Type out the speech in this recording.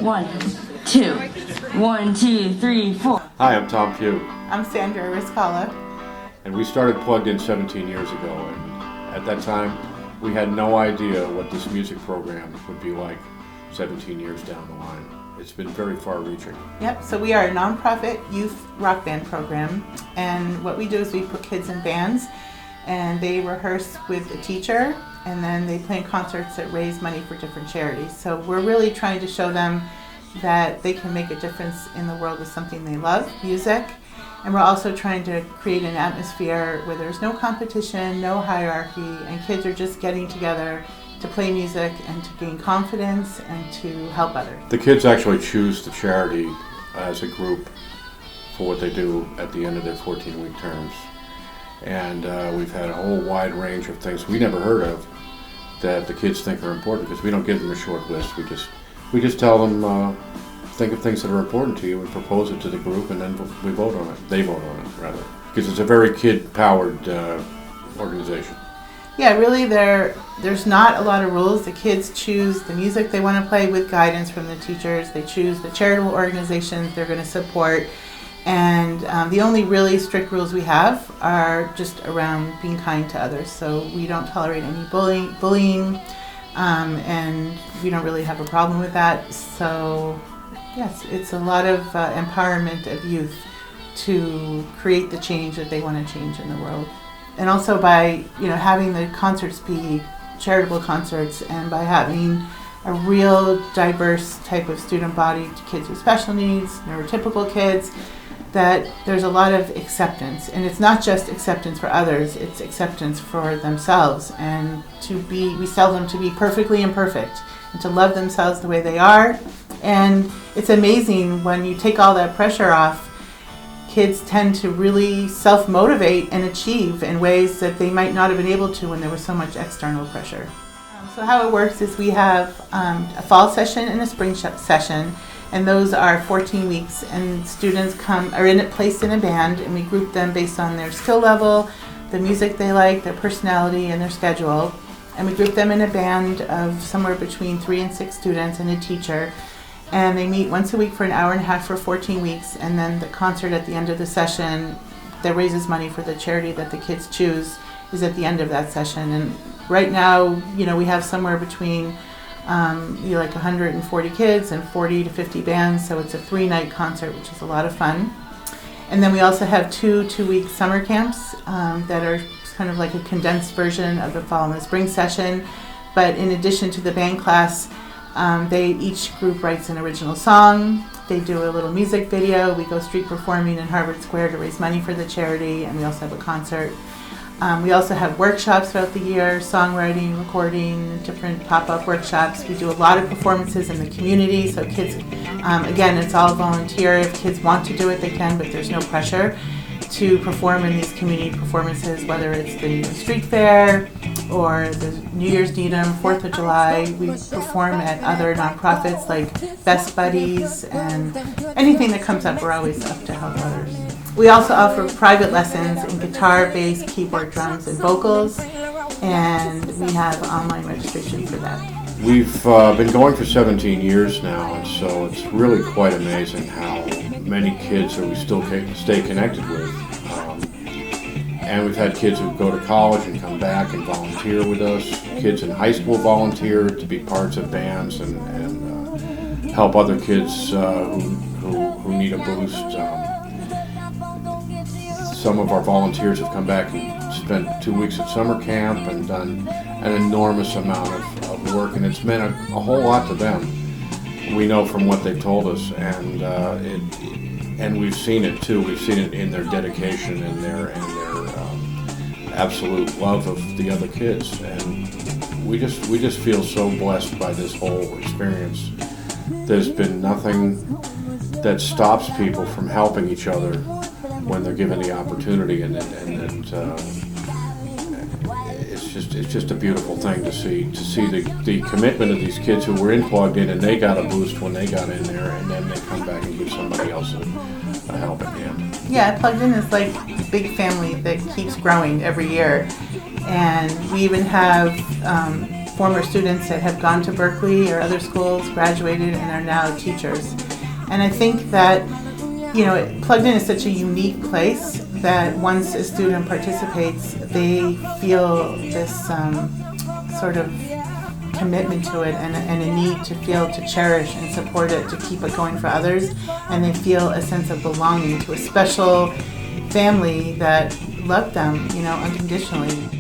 1, 2, 1, 2, 3, 4. Hi, I'm Tom Pugh, I'm Sandra Riscala. and we started Plugged In 17 years ago, and at that time we had no idea what this music program would be like 17 years down the line. It's been very far-reaching. Yep, so we are a nonprofit youth rock band program, and what we do is we put kids in bands and they rehearse with a teacher, and then they play in concerts that raise money for different charities. So we're really trying to show them that they can make a difference in the world with something they love, music, and we're also trying to create an atmosphere where there's no competition, no hierarchy, and kids are just getting together to play music and to gain confidence and to help others. The kids actually choose the charity as a group for what they do at the end of their 14-week terms. And we've had a whole wide range of things we never heard of that the kids think are important, because we don't give them a short list. We just tell them, think of things that are important to you and propose it to the group, and then we vote on it. They vote on it, rather. Because it's a very kid-powered organization. Yeah, really there's not a lot of rules. The kids choose the music they want to play with guidance from the teachers. They choose the charitable organizations they're going to support. And the only really strict rules we have are just around being kind to others. So we don't tolerate any bullying, and we don't really have a problem with that. So yes, it's a lot of empowerment of youth to create the change that they want to change in the world. And also by having the concerts be charitable concerts, and by having a real diverse type of student body, kids with special needs, neurotypical kids, that there's a lot of acceptance. And it's not just acceptance for others, it's acceptance for themselves, and we tell them to be perfectly imperfect and to love themselves the way they are. And it's amazing when you take all that pressure off, kids tend to really self-motivate and achieve in ways that they might not have been able to when there was so much external pressure. So how it works is we have a fall session and a spring session, and those are 14 weeks, and students are placed in a band, and we group them based on their skill level, the music they like, their personality, and their schedule. And we group them in a band of somewhere between 3 and 6 students and a teacher. And they meet once a week for an hour and a half for 14 weeks, and then the concert at the end of the session that raises money for the charity that the kids choose is at the end of that session. And right now, we have somewhere between 140 kids and 40 to 50 bands, so it's a 3-night concert, which is a lot of fun. And then we also have 2-week summer camps that are kind of like a condensed version of the fall and the spring session. But in addition to the band class, each group writes an original song. They do a little music video. We go street performing in Harvard Square to raise money for the charity, and we also have a concert. We also have workshops throughout the year, songwriting, recording, different pop-up workshops. We do a lot of performances in the community, so kids, again, it's all volunteer. If kids want to do it, they can, but there's no pressure to perform in these community performances, whether it's the street fair or the New Year's Needham, 4th of July. We perform at other nonprofits like Best Buddies, and anything that comes up, we're always up to help others. We also offer private lessons in guitar, bass, keyboard, drums, and vocals, and we have online registration for that. We've been going for 17 years now, and so it's really quite amazing how many kids that we still stay connected with. And we've had kids who go to college and come back and volunteer with us. Kids in high school volunteer to be parts of bands and help other kids who need a boost. Some of our volunteers have come back and spent 2 weeks at summer camp and done an enormous amount of work, and it's meant a whole lot to them. We know from what they've told us, and we've seen it too. We've seen it in their dedication and their absolute love of the other kids, and we just feel so blessed by this whole experience. There's been nothing that stops people from helping each other when they're given the opportunity, and it's just a beautiful thing to see the commitment of these kids who were Plugged In, and they got a boost when they got in there, and then they come back and give somebody else a helping hand. Yeah, Plugged In is like a big family that keeps growing every year, and we even have former students that have gone to Berkeley or other schools, graduated, and are now teachers. And I think that, Plugged In is such a unique place that once a student participates, they feel this sort of commitment to it and a need to feel to cherish and support it, to keep it going for others, and they feel a sense of belonging to a special family that loved them, unconditionally.